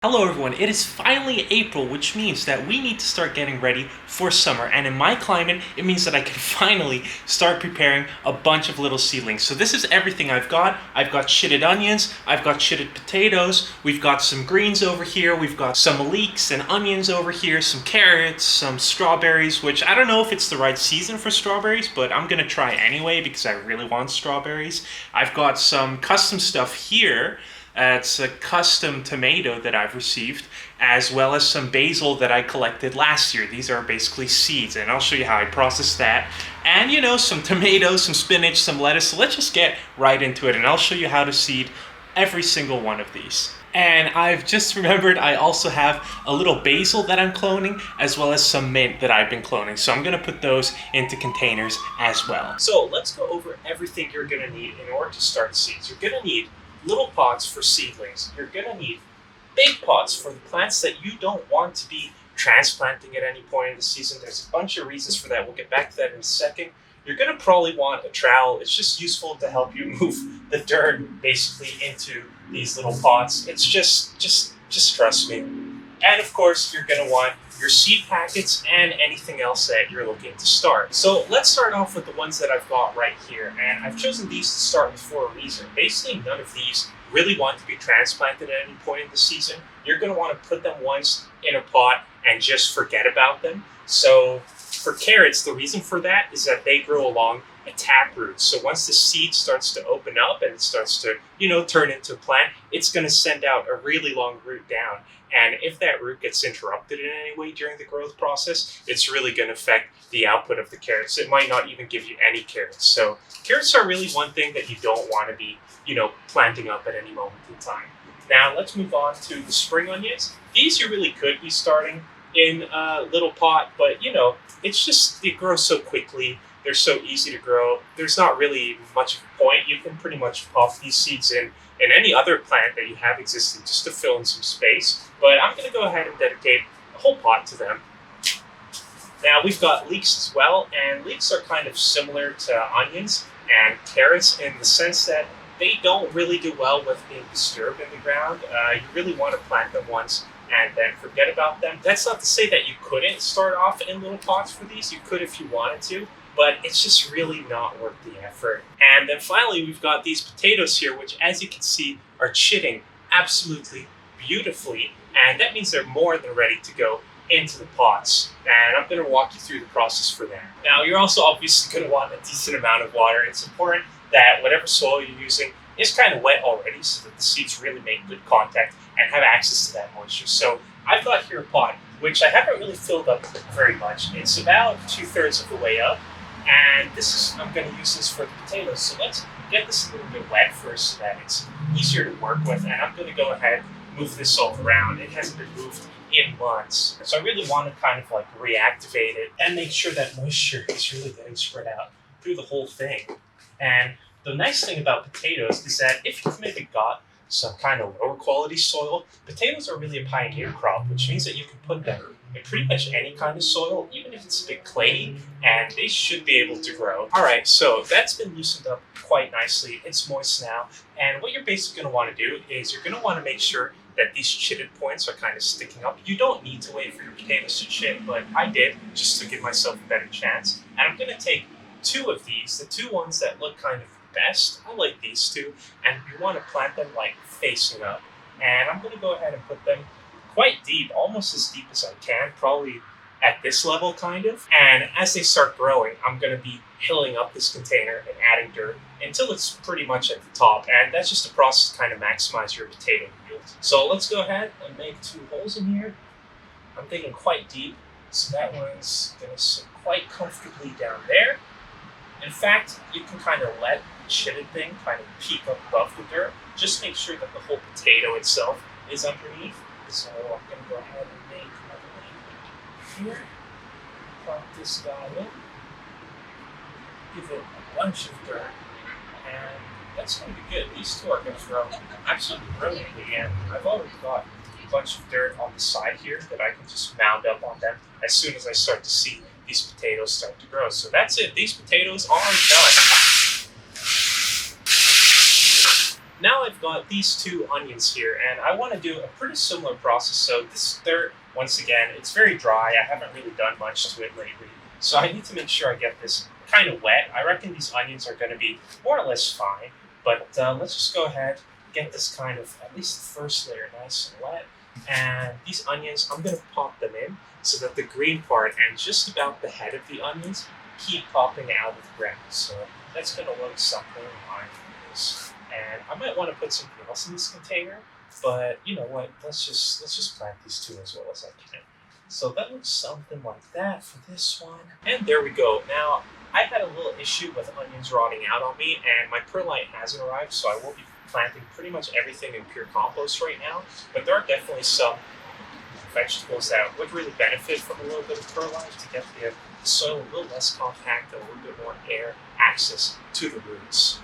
Hello everyone, it is finally April, which means that we need to start getting ready for summer, and in my climate, it means that I can finally start preparing a bunch of little seedlings. So this is everything I've got. I've got shitted onions, I've got shitted potatoes, we've got some greens over here, we've got some leeks and onions over here, some carrots, some strawberries, which I don't know if it's the right season for strawberries, but I'm gonna try anyway because I really want strawberries. I've got some custom stuff here. It's a custom tomato that I've received, as well as some basil that I collected last year. These are basically seeds, and I'll show you how I process that. And some tomatoes, some spinach, some lettuce. So let's just get right into it, and I'll show you how to seed every single one of these. And I've just remembered I also have a little basil that I'm cloning, as well as some mint that I've been cloning. So I'm going to put those into containers as well. So let's go over everything you're going to need in order to start seeds. You're going to need little pots for seedlings. You're going to need big pots for the plants that you don't want to be transplanting at any point in the season. There's a bunch of reasons for that. We'll get back to that in a second. You're going to probably want a trowel. It's just useful to help you move the dirt basically into these little pots. It's just trust me. And of course, you're going to want your seed packets and anything else that you're looking to start. So let's start off with the ones that I've got right here. And I've chosen these to start with for a reason. Basically, none of these really want to be transplanted at any point in the season. You're going to want to put them once in a pot and just forget about them. So for carrots, the reason for that is that they grow along a taproot. So once the seed starts to open up and it starts to, turn into a plant, it's going to send out a really long root down. And if that root gets interrupted in any way during the growth process, it's really going to affect the output of the carrots. It might not even give you any carrots. So carrots are really one thing that you don't want to be, planting up at any moment in time. Now let's move on to the spring onions. These you really could be starting in a little pot, but it's just, it grows so quickly. They're so easy to grow. There's not really much of a point. You can pretty much pop these seeds in any other plant that you have existing just to fill in some space. But I'm going to go ahead and dedicate a whole pot to them. Now we've got leeks as well, and leeks are kind of similar to onions and carrots in the sense that they don't really do well with being disturbed in the ground. You really want to plant them once and then forget about them. That's not to say that you couldn't start off in little pots for these. You could if you wanted to, but it's just really not worth the effort. And then finally, we've got these potatoes here, which as you can see are chitting absolutely beautifully. And that means they're more than ready to go into the pots. And I'm going to walk you through the process for that. Now, you're also obviously going to want a decent amount of water. It's important that whatever soil you're using is kind of wet already so that the seeds really make good contact and have access to that moisture. So I've got here a pot, which I haven't really filled up very much. It's about 2/3 of the way up. And I'm going to use this for the potatoes. So let's get this a little bit wet first so that it's easier to work with. And I'm going to go ahead and move this all around. It hasn't been moved in months. So I really want to kind of like reactivate it and make sure that moisture is really getting spread out through the whole thing. And the nice thing about potatoes is that if you've maybe got some kind of lower quality soil, potatoes are really a pioneer crop, which means that you can put them in pretty much any kind of soil, even if it's a bit clayey, and they should be able to grow. All right, so that's been loosened up quite nicely. It's moist now, and what you're basically going to want to do is you're going to want to make sure that these chitted points are kind of sticking up. You don't need to wait for your potatoes to chit, but I did just to give myself a better chance. And I'm going to take two of these, the two ones that look kind of best. I like these two, and you want to plant them like facing up. And I'm going to go ahead and put them quite deep, almost as deep as I can, probably at this level kind of. And as they start growing, I'm going to be hilling up this container and adding dirt until it's pretty much at the top. And that's just a process to kind of maximize your potato yield. So let's go ahead and make 2 holes in here. I'm thinking quite deep, so that one's going to sit quite comfortably down there. In fact, you can kind of let the chitted thing kind of peek up above the dirt. Just make sure that the whole potato itself is underneath. So I'm going to go ahead and make another one here. Plop this guy in. Give it a bunch of dirt. And that's going to be good. These two are going to grow absolutely brilliantly. And I've already got a bunch of dirt on the side here that I can just mound up on them as soon as I start to see these potatoes start to grow. So that's it. These potatoes are done. Now now I've got these 2 onions here, and I want to do a pretty similar process. So this dirt, once again, it's very dry. I haven't really done much to it lately. So I need to make sure I get this kind of wet. I reckon these onions are going to be more or less fine. But let's just go ahead, get this kind of, at least the first layer, nice and wet. And these onions, I'm going to pop them in so that the green part and just about the head of the onions keep popping out of the ground. So that's going to look something like this. And I might want to put something else in this container, but you know what? Let's just plant these 2 as well as I can. So that looks something like that for this one. And there we go. Now, I had a little issue with onions rotting out on me, and my perlite hasn't arrived, so I will be planting pretty much everything in pure compost right now. But there are definitely some vegetables that would really benefit from a little bit of perlite to get the soil a little less compact and a little bit more air access to the roots.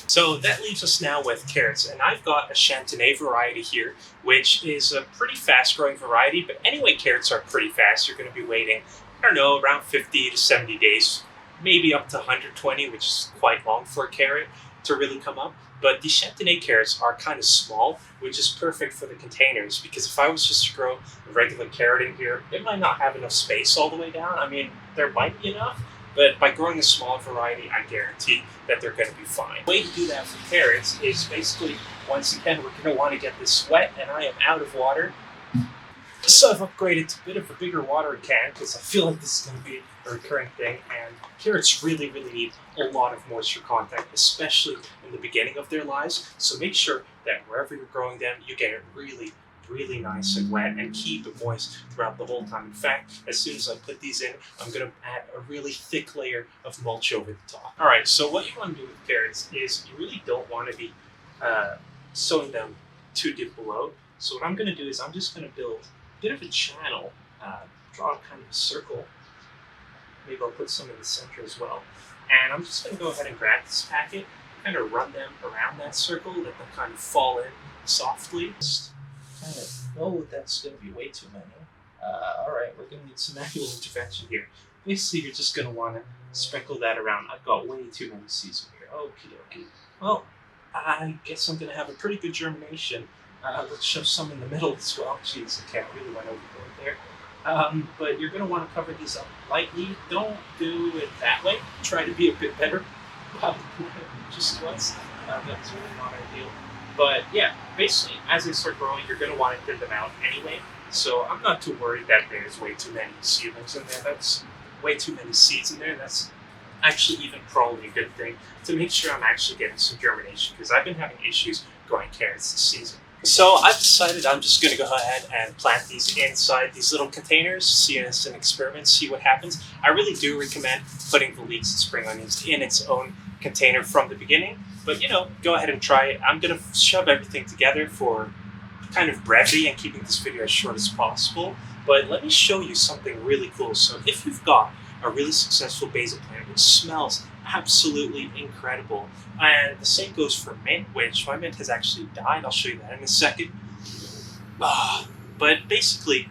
So that leaves us now with carrots, and I've got a Chantenay variety here, which is a pretty fast-growing variety, but anyway, carrots are pretty fast. You're going to be waiting, I don't know, around 50 to 70 days, maybe up to 120, which is quite long for a carrot to really come up. But these Chantenay carrots are kind of small, which is perfect for the containers, because if I was just to grow a regular carrot in here, it might not have enough space all the way down. I mean, there might be enough, but by growing a small variety, I guarantee that they're going to be fine. The way to do that for carrots is basically, once again, we're going to want to get this wet, and I am out of water. So I've upgraded to a bit of a bigger watering can because I feel like this is going to be a recurring thing, and carrots really need a lot of moisture content, especially in the beginning of their lives. So make sure that wherever you're growing them, you get it really nice and wet and keep it moist throughout the whole time. In fact, as soon as I put these in, I'm going to add a really thick layer of mulch over the top. All right, so what you want to do with carrots is you really don't want to be sowing them too deep below. So what I'm going to do is I'm just going to build a bit of a channel, draw kind of a circle. Maybe I'll put some in the center as well. And I'm just going to go ahead and grab this packet, kind of run them around that circle, let them kind of fall in softly. Kind of, oh, that's going to be way too many. All right, we're going to need some manual intervention here. Basically, you're just going to want to sprinkle that around. I've got way too many seeds in here. Okie dokie. Well, I guess I'm going to have a pretty good germination. Let's shove some in the middle as well. Jeez, okay, I really went overboard there. But you're going to want to cover these up lightly. Don't do it that way. Try to be a bit better. Just once. That's really not ideal. But yeah, basically, as they start growing, you're going to want to thin them out anyway. So I'm not too worried that there's way too many seedlings in there. That's way too many seeds in there. That's actually even probably a good thing to make sure I'm actually getting some germination, because I've been having issues growing carrots this season. So I've decided I'm just going to go ahead and plant these inside these little containers, see it as an experiment, see what happens. I really do recommend putting the leeks and spring onions in its own container from the beginning. But, you know, go ahead and try it. I'm going to shove everything together for kind of brevity and keeping this video as short as possible. But let me show you something really cool. So if you've got a really successful basil plant which smells absolutely incredible, and the same goes for mint, which my mint has actually died. I'll show you that in a second. But basically,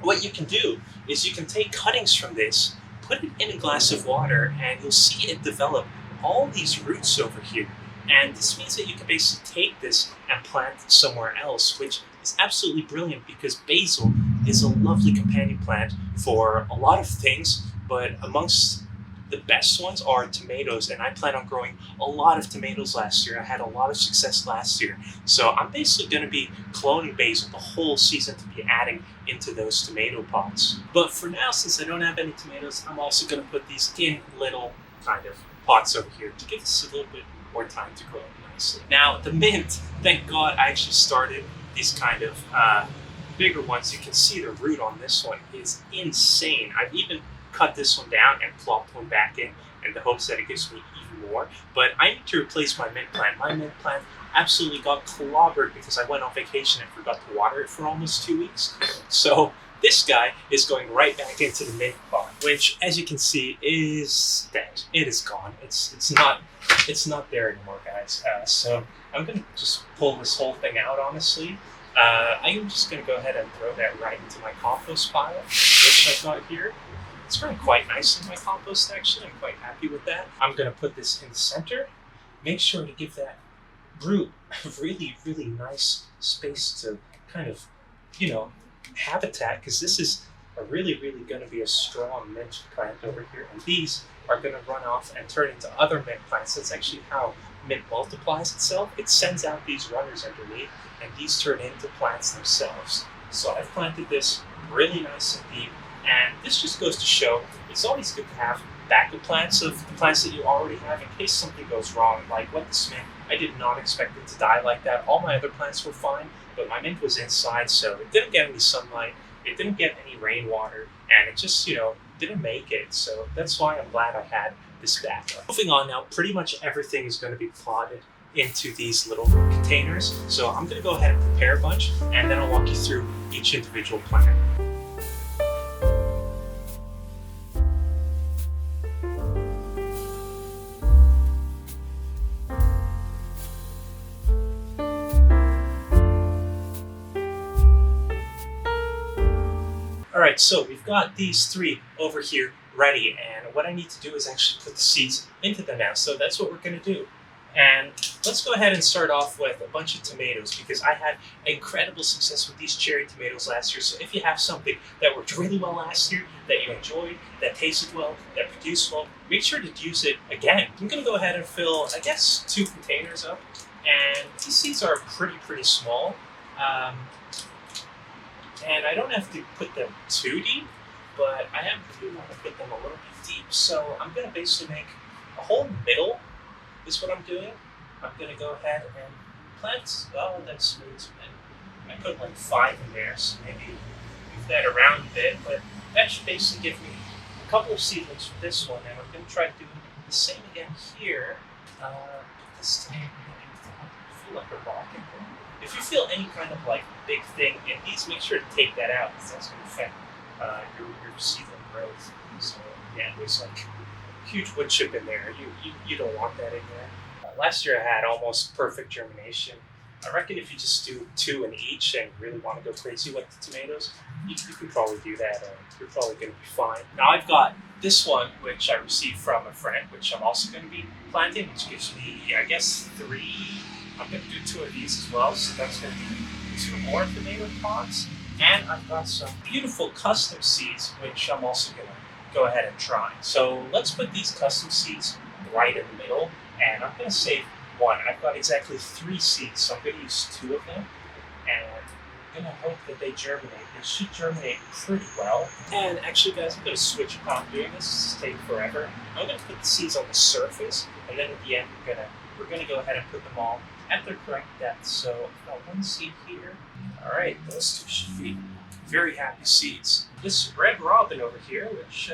what you can do is you can take cuttings from this, put it in a glass of water, and you'll see it develop all these roots over here. And this means that you can basically take this and plant it somewhere else, which is absolutely brilliant, because basil is a lovely companion plant for a lot of things, but amongst the best ones are tomatoes, and I plan on growing a lot of tomatoes last year. I had a lot of success last year. So I'm basically going to be cloning basil the whole season to be adding into those tomato pots. But for now, since I don't have any tomatoes, I'm also going to put these in little kind of pots over here to give this a little bit more time to grow nicely. Now, the mint, thank God I actually started these kind of bigger ones. You can see the root on this one is insane. I've even cut this one down and plopped one back in the hopes that it gives me even more. But I need to replace my mint plant. My mint plant absolutely got clobbered because I went on vacation and forgot to water it for almost 2 weeks. So this guy is going right back into the mint pot, which, as you can see, is dead. It is gone. It's not there anymore, guys. So I'm gonna just pull this whole thing out, honestly. I'm just gonna go ahead and throw that right into my compost pile, which I've got here. It's growing quite nice in my compost, actually. I'm quite happy with that. I'm gonna put this in the center, make sure to give that root a really, really nice space to kind of, you know, habitat, because this is really, really going to be a strong mint plant over here. And these are going to run off and turn into other mint plants. That's actually how mint multiplies itself. It sends out these runners underneath, and these turn into plants themselves. So I've planted this really nice and deep, and this just goes to show it's always good to have backup plants of the plants that you already have in case something goes wrong. Like with this mint, I did not expect it to die like that. All my other plants were fine, but my mint was inside, so it didn't get any sunlight, it didn't get any rainwater, and it just, didn't make it. So that's why I'm glad I had this backup. Moving on now, pretty much everything is going to be potted into these little containers. So I'm going to go ahead and prepare a bunch, and then I'll walk you through each individual plant. Alright, so we've got these three over here ready, and what I need to do is actually put the seeds into them now. So that's what we're going to do. And let's go ahead and start off with a bunch of tomatoes, because I had incredible success with these cherry tomatoes last year. So if you have something that worked really well last year, that you enjoyed, that tasted well, that produced well, make sure to use it again. I'm going to go ahead and fill, I guess, 2 containers up. And these seeds are pretty small. And I don't have to put them too deep, but I do want to put them a little bit deep. So I'm going to basically make a whole middle is what I'm doing. I'm going to go ahead and plant, that's smooth. I put like 5 in there, so maybe move that around a bit, but that should basically give me a couple of seedlings for this one, and I'm going to try to do the same again here. This time, I feel like a rocket. If you feel any kind of like big thing in these, make sure to take that out, because that's going to affect your seedling growth. So yeah, there's like huge wood chip in there. You don't want that in there. Last year I had almost perfect germination. I reckon if you just do 2 in each and really want to go crazy with the tomatoes, you can probably do that, and you're probably going to be fine. Now I've got this one, which I received from a friend, which I'm also going to be planting, which gives me, I guess, 3. I'm going to do 2 of these as well, so that's going to be 2 more tomato pods. And I've got some beautiful custom seeds, which I'm also going to go ahead and try. So let's put these custom seeds right in the middle, and I'm going to save 1. I've got exactly 3 seeds, so I'm going to use 2 of them, and I'm going to hope that they germinate. They should germinate pretty well. And actually, guys, I'm going to switch up how I'm doing this. This is taking forever. I'm going to put the seeds on the surface, and then at the end, we're going to go ahead and put them all at their correct depth. So I've got 1 seed here. All right, those 2 should be very happy seeds. This red robin over here, which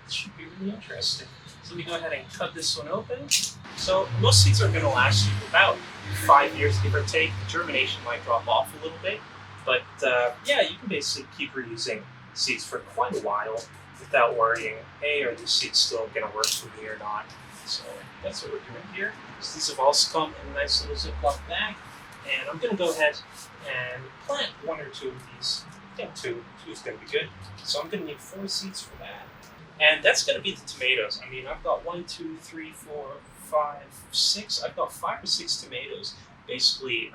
should be really interesting. So let me go ahead and cut this one open. So most seeds are going to last you about 5 years, give or take. The germination might drop off a little bit, but yeah, you can basically keep reusing seeds for quite a while without worrying, hey, are these seeds still going to work for me or not? So that's what we're doing here. So these have also come in a nice little Ziploc bag, and I'm going to go ahead and plant 1 or 2 of these. I think 2 is going to be good. So I'm going to need 4 seeds for that. And that's going to be the tomatoes. I mean, I've got 1, 2, 3, 4, 5, 6. I've got 5 or 6 tomatoes basically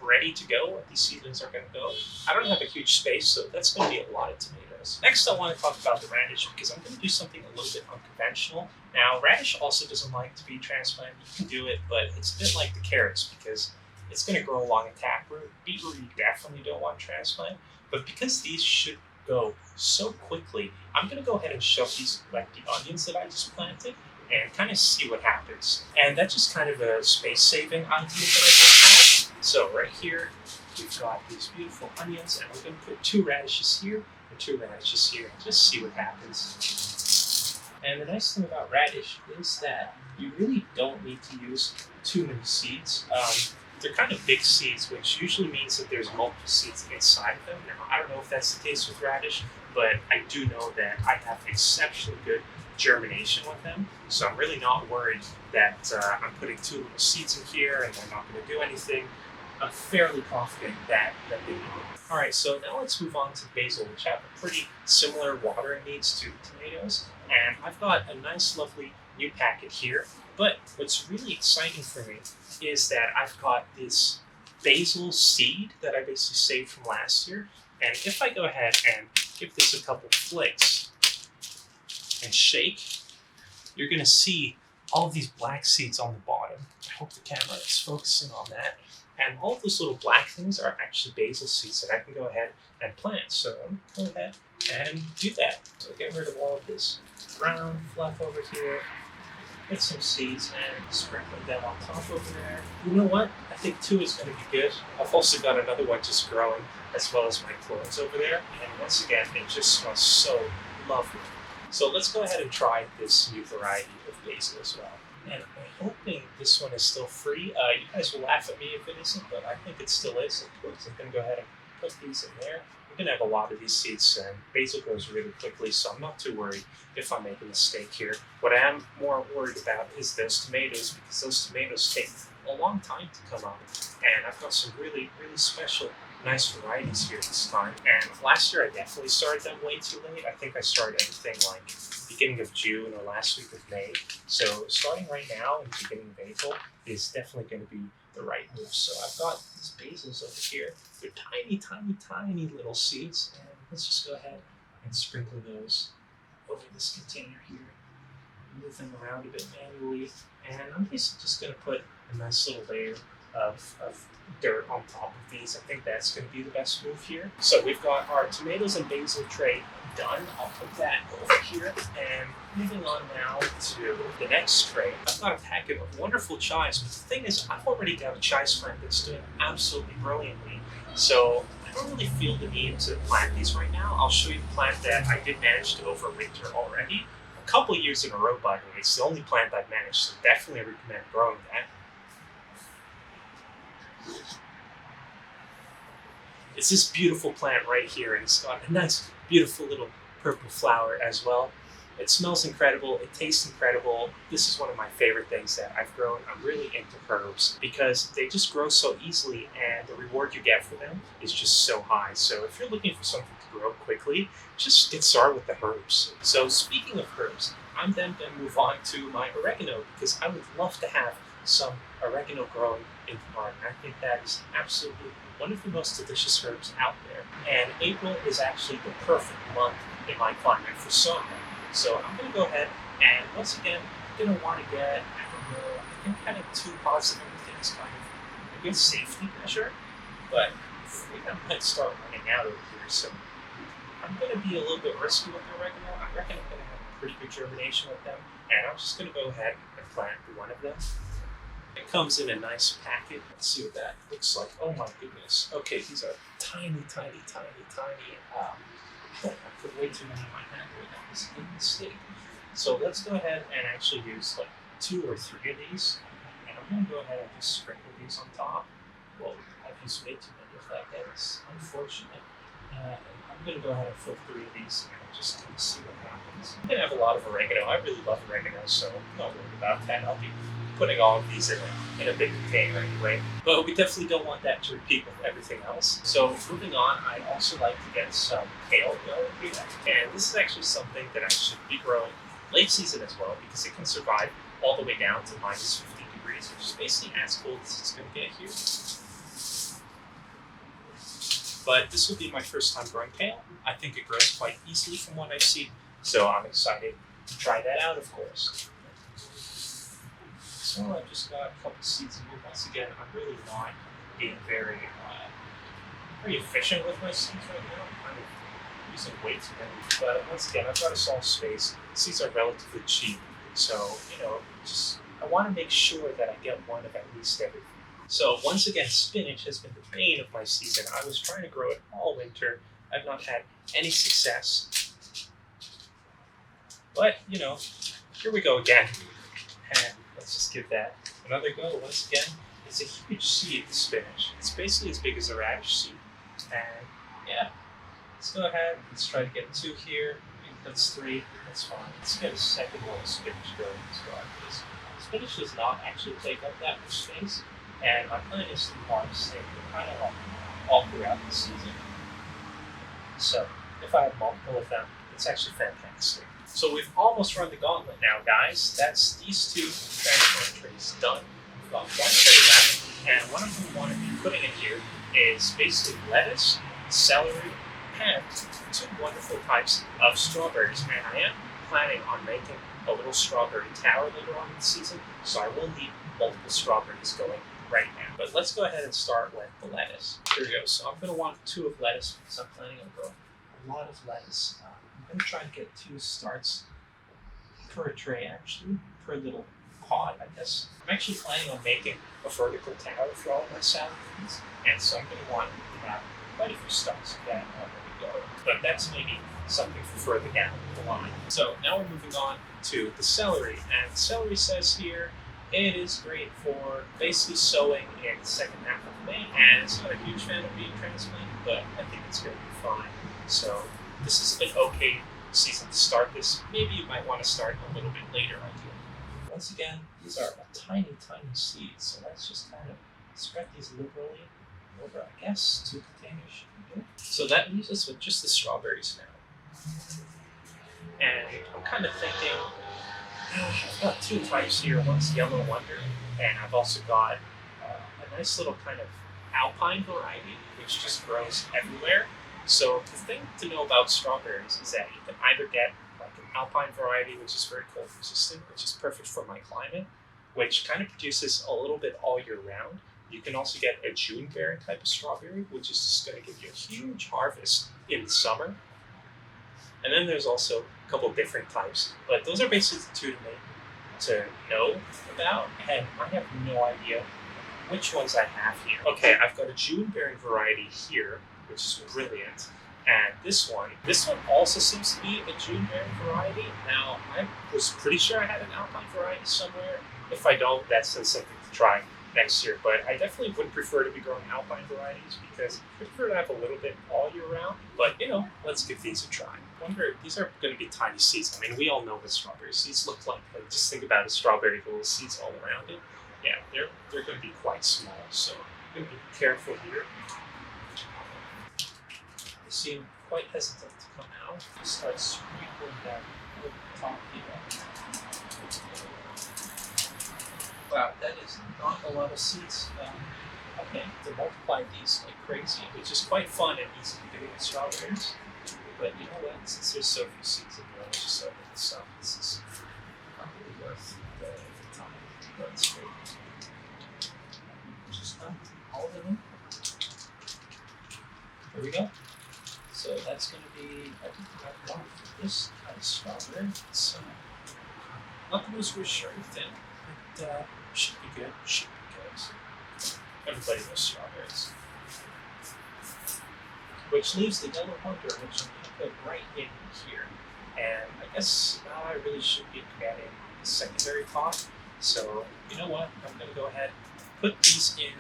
ready to go. Where these seedlings are going to go. I don't have a huge space, so that's going to be a lot of tomatoes. Next, I want to talk about the radish, because I'm going to do something a little bit unconventional. Now, radish also doesn't like to be transplanted. You can do it, but it's a bit like the carrots, because it's going to grow along a taproot. Beetroot, you definitely don't want to transplant. But because these should go so quickly, I'm going to go ahead and shove these like the onions that I just planted and kind of see what happens. And that's just kind of a space-saving idea that I just had. So right here, we've got these beautiful onions, and we're going to put 2 radishes here and 2 radishes here and just see what happens. And the nice thing about radish is that you really don't need to use too many seeds. They're kind of big seeds, which usually means that there's multiple seeds inside of them. Now, I don't know if that's the case with radish, but I do know that I have exceptionally good germination with them. So I'm really not worried that I'm putting 2 little seeds in here and they're not going to do anything. I'm fairly confident that they will. All right, so now let's move on to basil, which have a pretty similar watering needs to the tomatoes. And I've got a nice, lovely new packet here. But what's really exciting for me is that I've got this basil seed that I basically saved from last year. And if I go ahead and give this a couple flicks and shake, you're going to see all of these black seeds on the bottom. I hope the camera is focusing on that. And all of those little black things are actually basil seeds that I can go ahead and plant. So I'm going to go ahead and do that. So get rid of all of this brown fluff over here. Get some seeds and sprinkle them on top over there. You know what? I think 2 is going to be good. I've also got another one just growing, as well as my clones over there. And once again, it just smells so lovely. So let's go ahead and try this new variety of basil as well. And I'm hoping this one is still free. You guys will laugh at me if it isn't, but I think it still is. Of course, I'm going to go ahead and put these in there. I'm going to have a lot of these seeds, and basil grows really quickly, so I'm not too worried if I make a mistake here. What I am more worried about is those tomatoes, because those tomatoes take a long time to come up. And I've got some really, really special, nice varieties here this time. And last year I definitely started them way too late. I think I started everything like beginning of June or last week of May. So starting right now in the beginning of April is definitely going to be the right move. So I've got these basils over here. They're tiny, tiny, tiny little seeds. And let's just go ahead and sprinkle those over this container here. Move them around a bit manually. And I'm basically just going to put a nice little layer of dirt on top of these. I think that's going to be the best move here. So we've got our tomatoes and basil tray done. I'll put that over here. And moving on now to the next tray, I've got a packet of wonderful chives. But the thing is, I've already got a chives plant that's doing absolutely brilliantly. So I don't really feel the need to plant these right now. I'll show you the plant that I did manage to overwinter already. A couple years in a row, by the way. It's the only plant I've managed, so definitely recommend growing that. It's this beautiful plant right here, and it's got a nice, beautiful little purple flower as well. It smells incredible. It tastes incredible. This is one of my favorite things that I've grown. I'm really into herbs because they just grow so easily, and the reward you get for them is just so high. So if you're looking for something to grow quickly, just get started with the herbs. So speaking of herbs, I'm then going to move on to my oregano because I would love to have some oregano growing in the garden. I think that is absolutely one of the most delicious herbs out there. And April is actually the perfect month in my climate for sowing. So I'm going to go ahead and once again, I'm going to want to get, I don't know, I think kind of 2 pots of everything is kind of a good safety measure. But I think I might start running out over here. So I'm going to be a little bit risky with the oregano. I reckon I'm going to have a pretty good germination with them. And I'm just going to go ahead and plant one of them. It comes in a nice packet. Let's see what that looks like. Oh my goodness. Okay, these are tiny, tiny, tiny, tiny. I put way too many in my hand right now. This is a mistake. So let's go ahead and actually use like 2 or 3 of these. And I'm going to go ahead and just sprinkle these on top. Well, I've used way too many of that. That's unfortunate. I'm going to go ahead and fill 3 of these and just kind of see what happens. I'm going to have a lot of oregano. I really love oregano, so I'm not worried about that. I'll be putting all of these in a big container anyway. But we definitely don't want that to repeat with everything else. So moving on, I also like to get some kale going here. And this is actually something that I should be growing late season as well because it can survive all the way down to minus 50 degrees, which is basically as cold as it's going to get here. But this will be my first time growing kale. I think it grows quite easily from what I've seen. So I'm excited to try that out, of course. So I've just got a couple seeds in here. Once again, I'm really not being very efficient with my seeds right now. I'm using way too many. But once again, I've got a small space. Seeds are relatively cheap. So, just I want to make sure that I get one of at least everything. So once again, spinach has been the bane of my season. I was trying to grow it all winter. I've not had any success. But, here we go again. And let's just give that another go. Once again, it's a huge seed, the spinach. It's basically as big as a radish seed. And yeah, let's go ahead. Let's try to get 2 here. Maybe that's 3. That's fine. Let's get a second one of spinach growing as well. Because spinach does not actually take up that much space. And my plan is to harvest it kind of like all throughout the season. So if I have multiple of them, It's actually fantastic. So we've almost run the gauntlet now, guys. That's these two transplant trays done. We've got one tray left, and what I'm going to want to be putting in here is basically lettuce, celery, and two wonderful types of strawberries. And I am planning on making a little strawberry tower later on in the season, so I will need multiple strawberries going right now. But let's go ahead and start with the lettuce. Here we go. So I'm going to want 2 of lettuce because I'm planning on growing a lot of lettuce. I'm going to try and get 2 starts per tray, actually, per little pod, I guess. I'm actually planning on making a vertical tower for all of my salad greens, and so I'm going to want to have quite a few starts of that already going. But that's maybe something for further down the line. So now we're moving on to the celery, and celery says here it is great for basically sowing in the second half of May, and it's not a huge fan of being transplanted, but I think it's going to be fine. So this is an okay season to start this. Maybe you might want to start a little bit later, ideally. Once again, these are tiny, tiny seeds, so let's just kind of spread these liberally over, I guess, 2 containers should be good. So that leaves us with just the strawberries now. And I'm kind of thinking, I've got 2 types here. One's Yellow Wonder, and I've also got a nice little kind of alpine variety, which just grows everywhere. So the thing to know about strawberries is that you can either get like an alpine variety, which is very cold resistant, which is perfect for my climate, which kind of produces a little bit all year round. You can also get a June bearing type of strawberry, which is just going to give you a huge harvest in the summer. And then there's also a couple different types, but those are basically the 2 to know about, and I have no idea which ones I have here. Okay, I've got a June bearing variety here, which is brilliant. And this one also seems to be a June bearing variety. Now, I was pretty sure I had an alpine variety somewhere. If I don't, that's something to try next year. But I definitely would prefer to be growing alpine varieties because I prefer to have a little bit all year round. But, let's give these a try. I wonder, these are going to be tiny seeds. I mean, we all know what strawberry seeds look like. Like, just think about a strawberry with little seeds all around it. Yeah, they're going to be quite small. So I'm going to be careful here. They seem quite hesitant to come out. Start sprinkling that over the top here. Wow, that is not a lot of seeds. Okay, to multiply these like crazy, which is quite fun and easy to do with strawberries. But you know what? Since there's so few seeds in here, let's just open this up. This is probably worth the time. That's great. Just dump all of them in. There we go. So that's going to be, I think we have one for this kind of strawberry. So, not the most reassuring thing, but should be good. Should be good. Everybody knows strawberries. Which leaves the Yellow Wonder, which I'm going to put right in here. And I guess now I really should be adding the secondary pot. So, you know what? I'm going to go ahead and put these in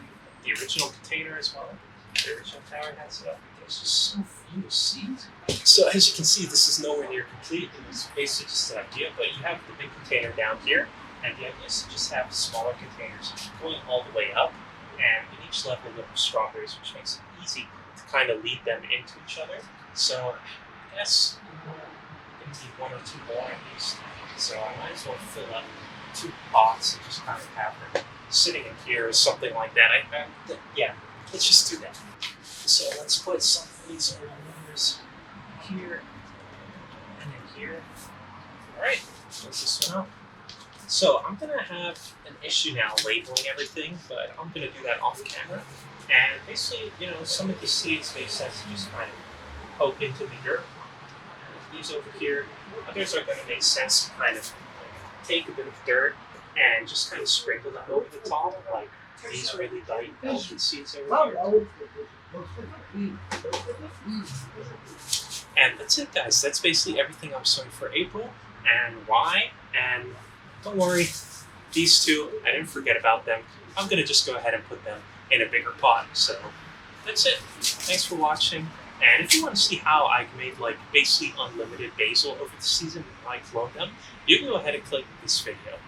the original container as well. The original tower has it up. There's just so few seeds. So as you can see, this is nowhere near complete. It was basically just an idea, but you have the big container down here, and the idea is to just have smaller containers going all the way up, and in each level there are strawberries, which makes it easy to kind of lead them into each other. So I guess I'm going to need 1 or 2 more at least. So I might as well fill up 2 pots and just kind of have them sitting in here or something like that. Yeah, let's just do that. So let's put some of these numbers here and then here. All right, close this one up. So I'm gonna have an issue now labeling everything, but I'm gonna do that off camera. And basically, some of the seeds make sense to just kind of poke into the dirt. These over here, others are gonna make sense to kind of take a bit of dirt and just kind of sprinkle them over the top, like these really light elephant seeds over here. And that's it, guys. That's basically everything I'm sowing for April. And why? And don't worry, these 2, I didn't forget about them. I'm going to just go ahead and put them in a bigger pot. So that's it. Thanks for watching. And if you want to see how I made like basically unlimited basil over the season and I cloned them, you can go ahead and click this video.